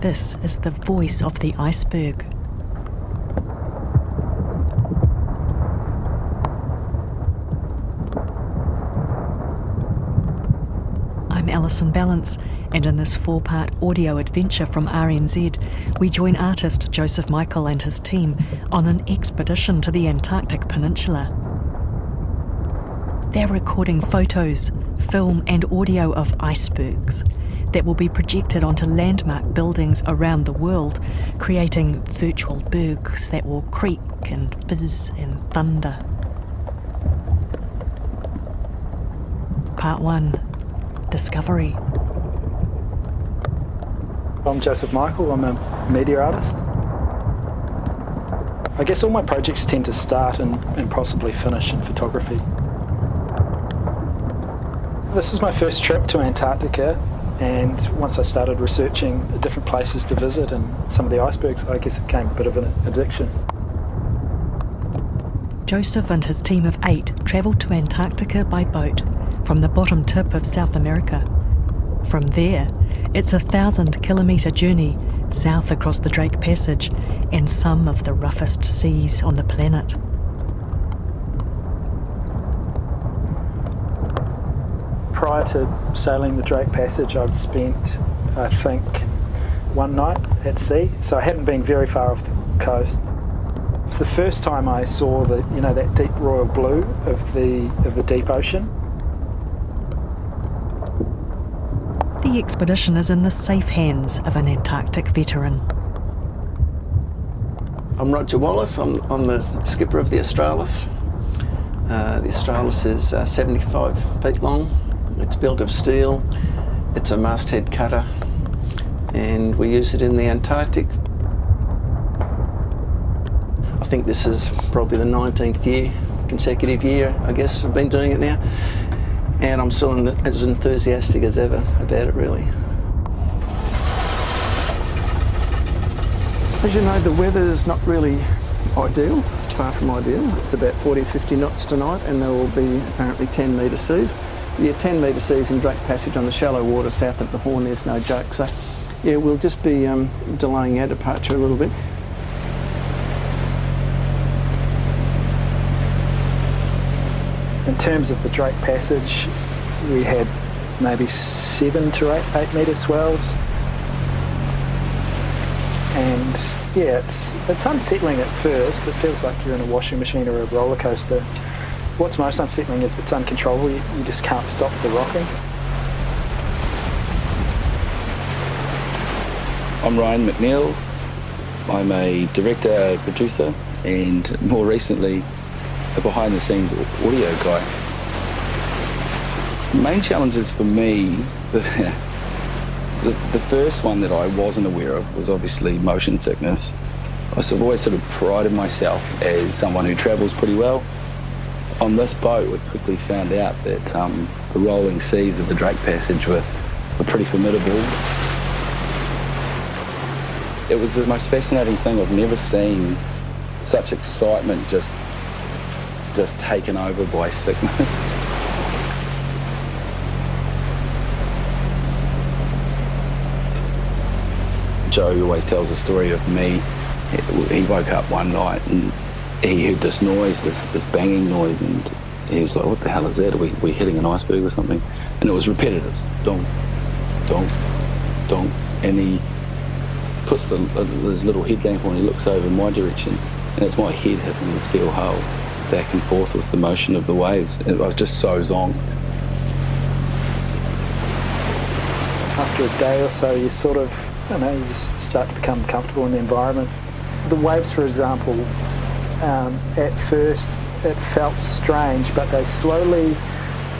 This is the voice of the iceberg. I'm Alison Ballance, and in this 4-part audio adventure from RNZ, we join artist Joseph Michael and his team on an expedition to the Antarctic Peninsula. They're recording photos, film and audio of icebergs that will be projected onto landmark buildings around the world, creating virtual bergs that will creak and fizz and thunder. Part 1. Discovery. I'm Joseph Michael, I'm a media artist. I guess all my projects tend to start and possibly finish in photography. This is my first trip to Antarctica, and once I started researching different places to visit and some of the icebergs, I guess it became a bit of an addiction. Joseph and his team of 8 travelled to Antarctica by boat from the bottom tip of South America. From there, it's a 1,000-kilometre journey south across the Drake Passage and some of the roughest seas on the planet. Prior to sailing the Drake Passage, I'd spent, I think, one night at sea, so I hadn't been very far off the coast. It was the first time I saw that deep royal blue of the deep ocean. The expedition is in the safe hands of an Antarctic veteran. I'm Roger Wallace, I'm the skipper of the Australis. The Australis is 75 feet long. It's built of steel, it's a masthead cutter, and we use it in the Antarctic. I think this is probably the 19th consecutive year, I guess, I've been doing it now, and I'm still as enthusiastic as ever about it, really. As you know, the weather is not really ideal, it's far from ideal. It's about 40 or 50 knots tonight, and there will be apparently 10-metre seas. Yeah, 10-metre seas in Drake Passage on the shallow water south of the Horn, there's no joke. So, yeah, we'll just be delaying our departure a little bit. In terms of the Drake Passage, we had maybe 7 to 8 metre swells. And yeah, it's unsettling at first. It feels like you're in a washing machine or a roller coaster. What's most unsettling is it's uncontrollable. You just can't stop the rocking. I'm Ryan McNeil. I'm a director, producer, and more recently, a behind-the-scenes audio guy. The main challenges for me, the first one that I wasn't aware of was obviously motion sickness. I've always sort of prided myself as someone who travels pretty well. On this boat, we quickly found out that the rolling seas of the Drake Passage were pretty formidable. It was the most fascinating thing. I've never seen such excitement just taken over by sickness. Joe always tells a story of me. He woke up one night and he heard this noise, this banging noise, and he was like, what the hell is that? Are we hitting an iceberg or something? And it was repetitive. Donk, donk, donk. And he puts his little headlamp on, he looks over in my direction, and it's my head hitting the steel hull back and forth with the motion of the waves. And I was just so zonked. After a day or so, you sort of, you just start to become comfortable in the environment. The waves, for example, at first it felt strange, but they slowly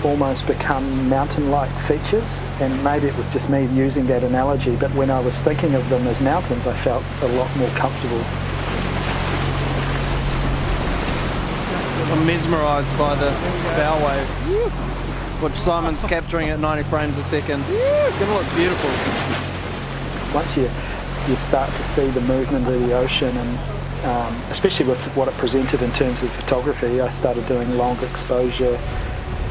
almost become mountain-like features, and maybe it was just me using that analogy, but when I was thinking of them as mountains, I felt a lot more comfortable. I'm mesmerised by this bow wave, which Simon's capturing at 90 frames a second. It's going to look beautiful. Once you start to see the movement of the ocean, and especially with what it presented in terms of photography, I started doing long exposure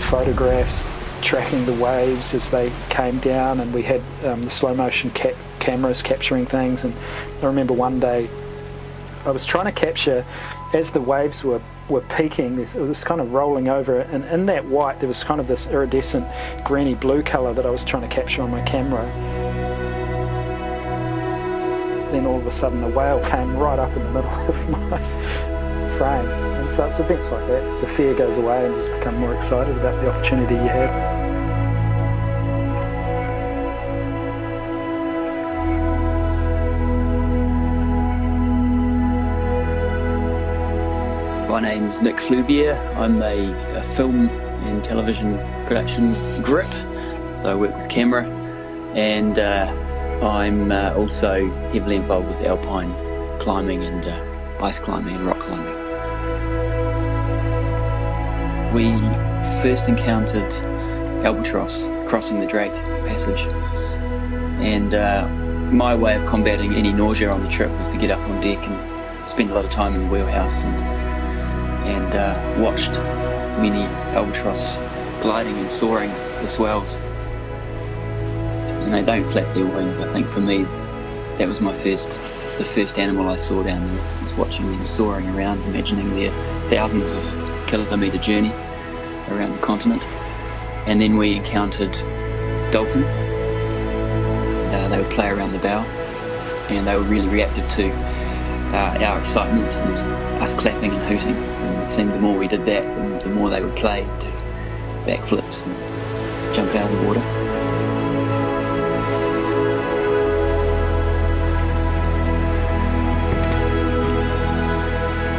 photographs, tracking the waves as they came down, and we had the slow motion cameras capturing things. And I remember one day I was trying to capture, as the waves were peaking, it was kind of rolling over, and in that white there was kind of this iridescent greeny blue colour that I was trying to capture on my camera. Then all of a sudden a whale came right up in the middle of my frame. And so it's events like that, the fear goes away and you just become more excited about the opportunity you have. My name's Nick Flubier. I'm a film and television production grip, so I work with camera, and I'm also heavily involved with alpine climbing and ice climbing and rock climbing. We first encountered albatross crossing the Drake Passage, and my way of combating any nausea on the trip was to get up on deck and spend a lot of time in the wheelhouse and watched many albatross gliding and soaring the swells. And they don't flap their wings. I think for me, that was the first animal I saw down there, was watching them soaring around, imagining their thousands of kilometre journey around the continent. And then we encountered dolphin. They would play around the bow, and they were really reactive to our excitement and us clapping and hooting. And it seemed the more we did that, the more they would play, do backflips and jump out of the water.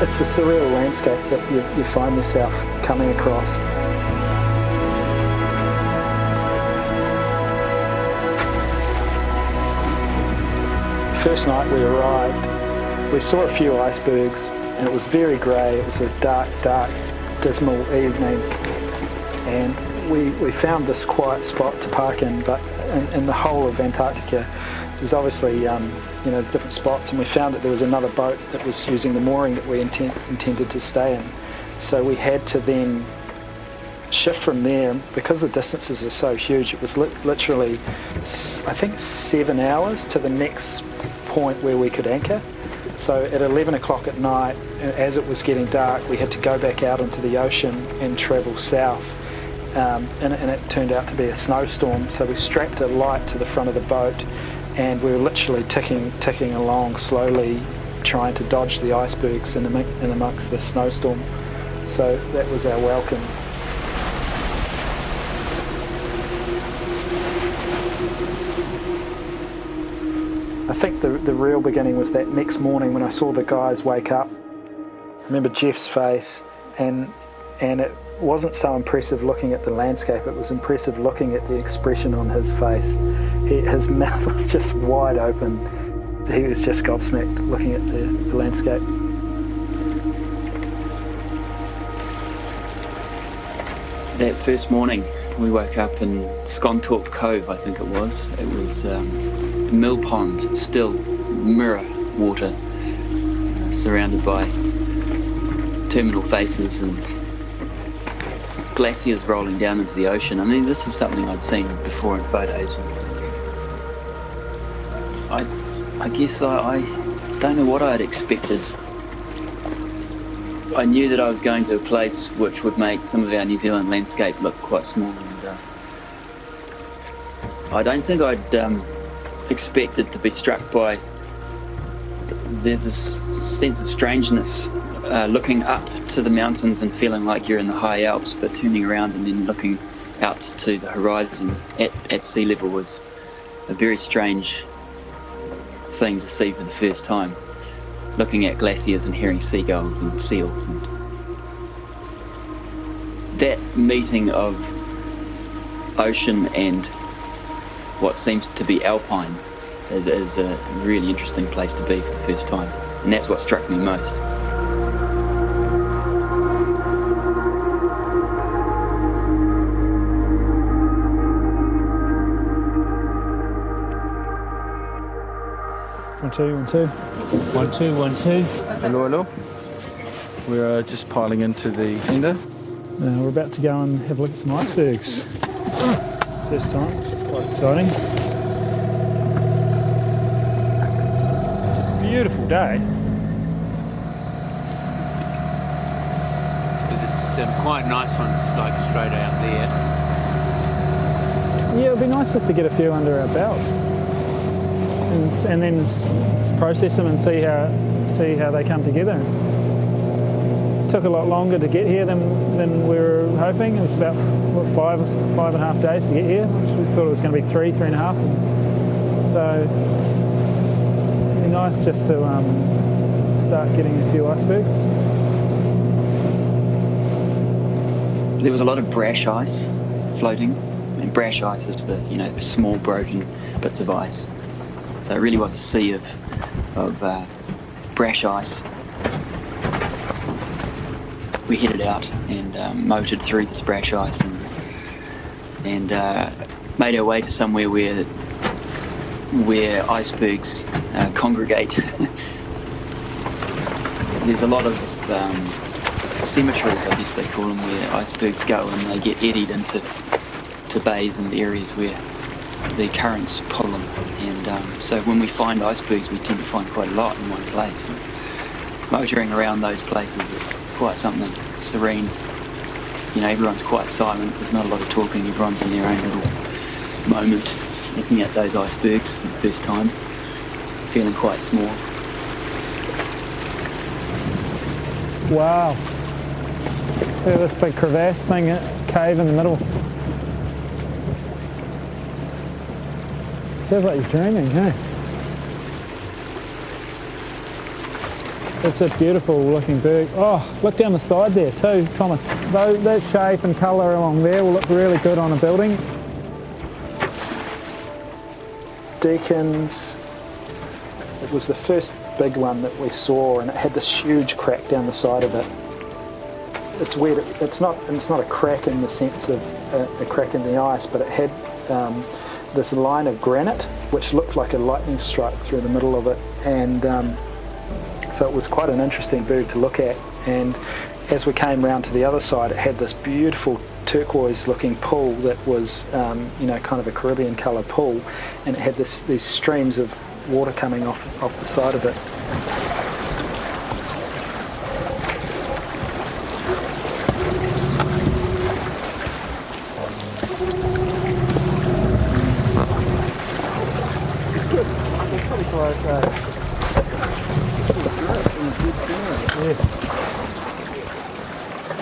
It's a surreal landscape that you find yourself coming across. First night we arrived, we saw a few icebergs, and it was very grey. It was a dark, dismal evening, and we found this quiet spot to park in. But in the whole of Antarctica, there's obviously there's different spots, and we found that there was another boat that was using the mooring that we intended to stay in. So we had to then shift from there, because the distances are so huge. It was literally, I think, 7 hours to the next point where we could anchor. So at 11 o'clock at night, as it was getting dark, we had to go back out into the ocean and travel south. And it turned out to be a snowstorm, so we strapped a light to the front of the boat, and we were literally ticking along slowly, trying to dodge the icebergs in amongst the snowstorm. So that was our welcome. I think the real beginning was that next morning when I saw the guys wake up. I remember Jeff's face, and it wasn't so impressive looking at the landscape, it was impressive looking at the expression on his face. His mouth was just wide open. He was just gobsmacked looking at the landscape. That first morning we woke up in Scontorp Cove, I think it was. It was mill pond, still mirror water, surrounded by terminal faces and glaciers rolling down into the ocean. I mean, this is something I'd seen before in photos. I guess I don't know what I'd expected. I knew that I was going to a place which would make some of our New Zealand landscape look quite small, and I don't think I'd expected to be struck by, there's this sense of strangeness looking up to the mountains and feeling like you're in the high Alps, but turning around and then looking out to the horizon at sea level was a very strange thing to see for the first time. Looking at glaciers and hearing seagulls and seals, and that meeting of ocean and what seems to be alpine is a really interesting place to be for the first time, and that's what struck me most. One, two. 1, 2, 1, 2. Hello. We're just piling into the tender. We're about to go and have a look at some icebergs. first time, which is quite exciting. It's a beautiful day. There's some quite nice ones like straight out there. Yeah, it'd be nice just to get a few under our belt, and then process them and see how they come together. It took a lot longer to get here than we were hoping. It was about 5.5 days to get here. We thought it was going to be 3.5. So it'd be nice just to start getting a few icebergs. There was a lot of brash ice floating. And brash ice is the small broken bits of ice. So it really was a sea of brash ice. We headed out and motored through this brash ice and made our way to somewhere where icebergs congregate. There's a lot of cemeteries, I guess they call them, where icebergs go and they get eddied into bays and areas where the currents pull them. And so when we find icebergs, we tend to find quite a lot in one place. And motoring around those places is quite something. It's serene. Everyone's quite silent. There's not a lot of talking. Everyone's in their own little moment, looking at those icebergs for the first time, feeling quite small. Wow. Look at this big crevasse thing, cave in the middle. Feels like you're dreaming, hey? It's a beautiful looking berg. Oh, look down the side there too, Thomas. That shape and colour along there will look really good on a building. Deacon's, it was the first big one that we saw, and it had this huge crack down the side of it. It's weird, it's not a crack in the sense of a crack in the ice, but it had this line of granite which looked like a lightning strike through the middle of it, and so it was quite an interesting berg to look at. And as we came round to the other side, it had this beautiful turquoise looking pool that was kind of a Caribbean colour pool, and it had these streams of water coming off the side of it.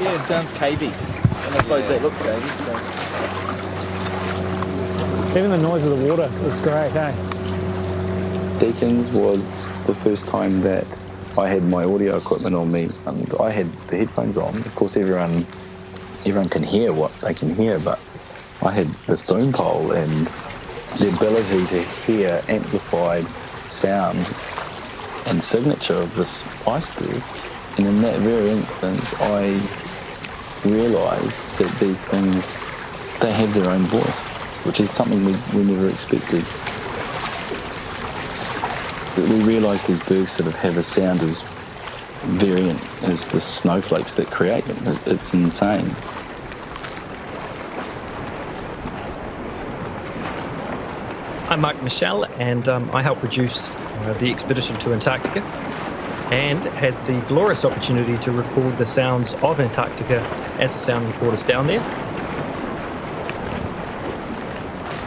Yeah, it sounds cavey, and I suppose that looks cavey. So. Even the noise of the water is great, hey? Deacon's was the first time that I had my audio equipment on me, and I had the headphones on. Of course, everyone can hear what they can hear, but I had this boom pole and the ability to hear amplified sound and signature of this iceberg. And in that very instance, I realised that these things, they have their own voice, which is something we never expected. We realise these bergs sort of have a sound as variant as the snowflakes that create them. It's insane. I'm Mark Michelle, and I helped produce the expedition to Antarctica, and had the glorious opportunity to record the sounds of Antarctica as a sound recordist down there.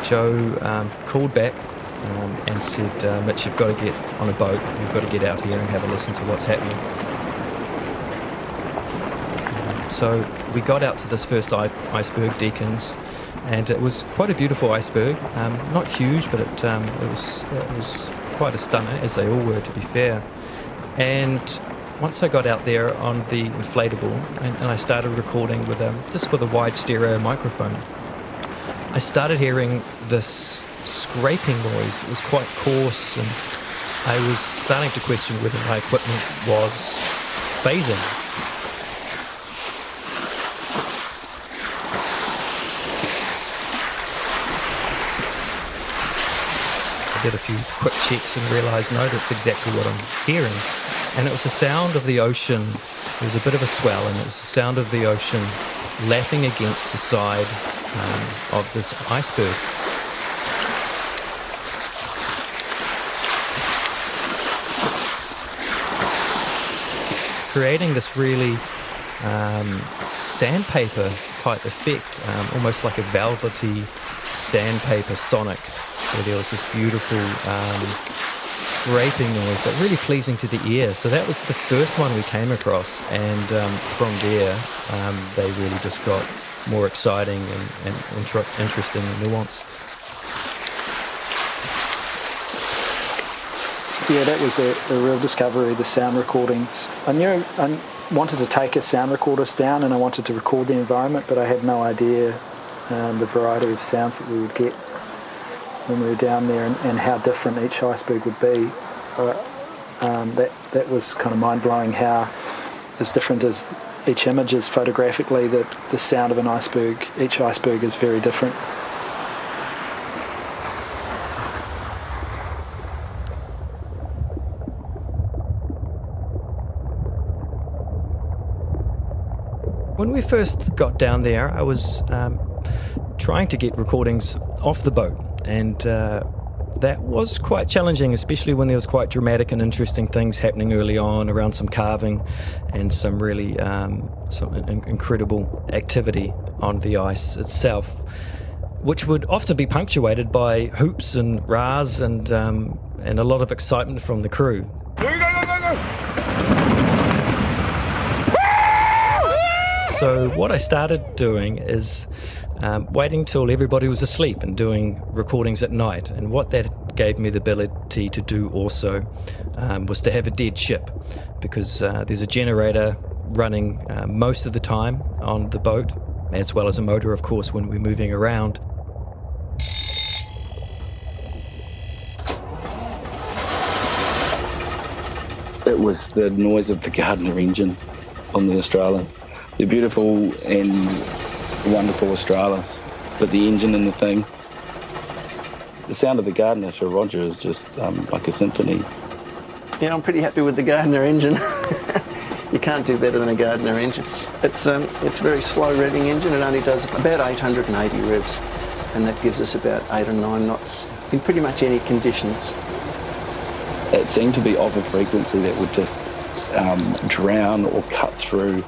Joe called back and said, Mitch, you've got to get on a boat, you've got to get out here and have a listen to what's happening. So we got out to this first iceberg, Deacon's, and it was quite a beautiful iceberg, not huge, but it was quite a stunner, as they all were, to be fair. And once I got out there on the inflatable and I started recording with a wide stereo microphone, I started hearing this scraping noise. It was quite coarse, and I was starting to question whether my equipment was phasing. I did a few quick checks and realised, no, that's exactly what I'm hearing. And it was the sound of the ocean. There was a bit of a swell, and it was the sound of the ocean lapping against the side of this iceberg. Creating this really sandpaper type effect, almost like a velvety sandpaper sonic, where there was this beautiful scraping noise, but really pleasing to the ear. So that was the first one we came across, and from there they really just got more exciting and interesting and nuanced. Yeah, that was a real discovery, the sound recordings. I knew I wanted to take a sound recordist down and I wanted to record the environment, but I had no idea the variety of sounds that we would get when we were down there, and how different each iceberg would be. That was kind of mind-blowing, how as different as each image is photographically, that the sound of an iceberg, each iceberg is very different. When we first got down there, I was trying to get recordings off the boat, and that was quite challenging, especially when there was quite dramatic and interesting things happening early on around some carving and some really incredible activity on the ice itself, which would often be punctuated by hoops and rahs and a lot of excitement from the crew. So what I started doing is waiting till everybody was asleep and doing recordings at night. And what that gave me the ability to do also was to have a dead ship, because there's a generator running most of the time on the boat, as well as a motor, of course, when we're moving around. It was the noise of the Gardner engine on the Australis. They're beautiful and wonderful Australis, but the engine in the thing, the sound of the Gardner to Roger is just like a symphony. Yeah, I'm pretty happy with the Gardner engine. You can't do better than a Gardner engine. It's a very slow revving engine. It only does about 880 revs, and that gives us about 8 or 9 knots in pretty much any conditions. It seemed to be of a frequency that would just drown or cut through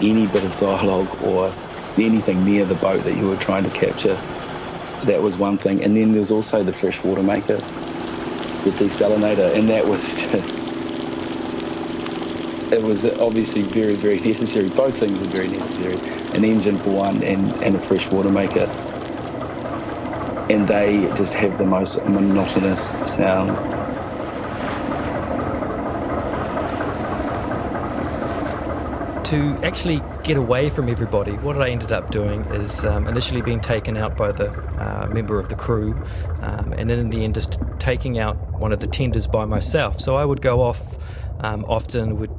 any bit of dialogue or anything near the boat that you were trying to capture. That was one thing. And then there was also the freshwater maker, the desalinator, and that was just, it was obviously very, very necessary. Both things are very necessary. An engine for one and a freshwater maker. And they just have the most monotonous sounds. To actually get away from everybody, what I ended up doing is initially being taken out by the member of the crew, and then in the end just taking out one of the tenders by myself. So I would go off often,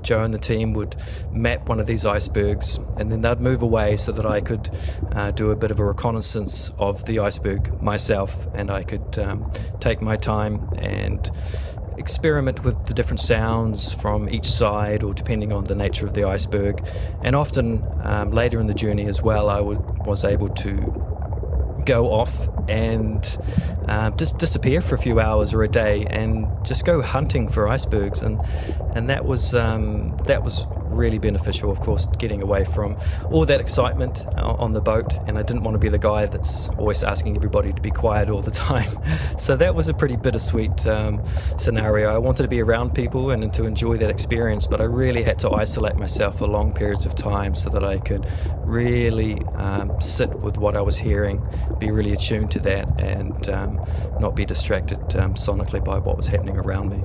Joe and the team would map one of these icebergs, and then they'd move away so that I could do a bit of a reconnaissance of the iceberg myself, and I could take my time and experiment with the different sounds from each side, or depending on the nature of the iceberg. And often later in the journey as well, I was able to go off and just disappear for a few hours or a day and just go hunting for icebergs, and that was really beneficial, of course, getting away from all that excitement on the boat. And I didn't want to be the guy that's always asking everybody to be quiet all the time. So that was a pretty bittersweet scenario. I wanted to be around people and to enjoy that experience, but I really had to isolate myself for long periods of time so that I could really sit with what I was hearing, be really attuned to that, and not be distracted sonically by what was happening around me.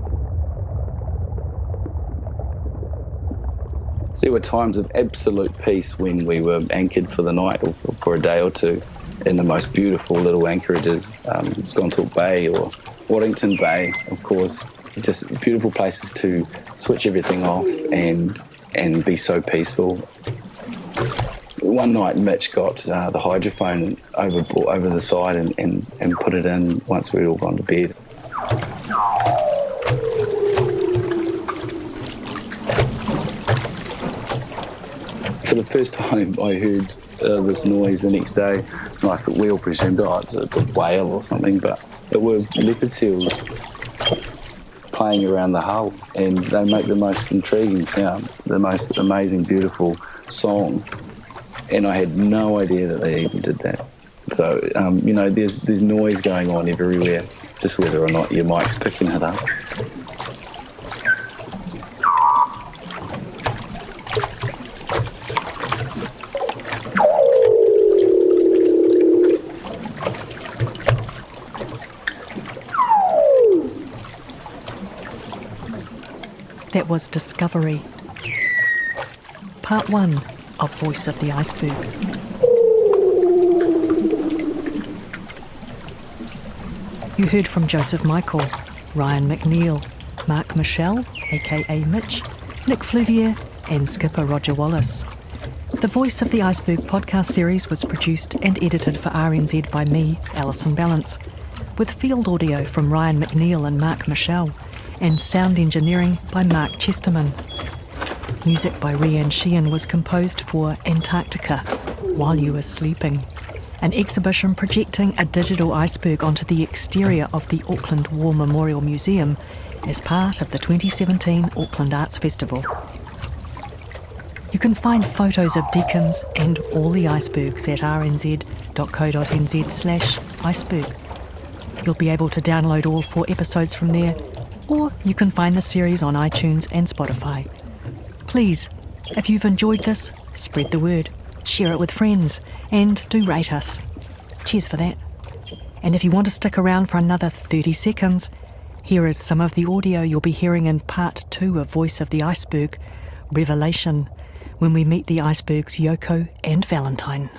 There were times of absolute peace when we were anchored for the night or for a day or two in the most beautiful little anchorages, Sconthorpe Bay or Waddington Bay, of course. Just beautiful places to switch everything off and be so peaceful. One night Mitch got the hydrophone over the side and put it in once we'd all gone to bed. For the first time, I heard this noise the next day, and I thought we all presumed, it's a whale or something, but it were leopard seals playing around the hull, and they make the most intriguing sound, the most amazing, beautiful song, and I had no idea that they even did that. So, there's noise going on everywhere, just whether or not your mic's picking it up. That was Discovery. Part 1 of Voice of the Iceberg. You heard from Joseph Michael, Ryan McNeil, Mark Michelle, aka Mitch, Nick Fluvier, and skipper Roger Wallace. The Voice of the Iceberg podcast series was produced and edited for RNZ by me, Alison Balance, with field audio from Ryan McNeil and Mark Michelle, and sound engineering by Mark Chesterman. Music by Rhiann Sheehan was composed for Antarctica, While You Were Sleeping, an exhibition projecting a digital iceberg onto the exterior of the Auckland War Memorial Museum as part of the 2017 Auckland Arts Festival. You can find photos of Deacons and all the icebergs at rnz.co.nz/iceberg. You'll be able to download all 4 episodes from there, or you can find the series on iTunes and Spotify. Please, if you've enjoyed this, spread the word, share it with friends, and do rate us. Cheers for that. And if you want to stick around for another 30 seconds, here is some of the audio you'll be hearing in Part 2 of Voice of the Iceberg, Revelation, when we meet the icebergs Yoko and Valentine.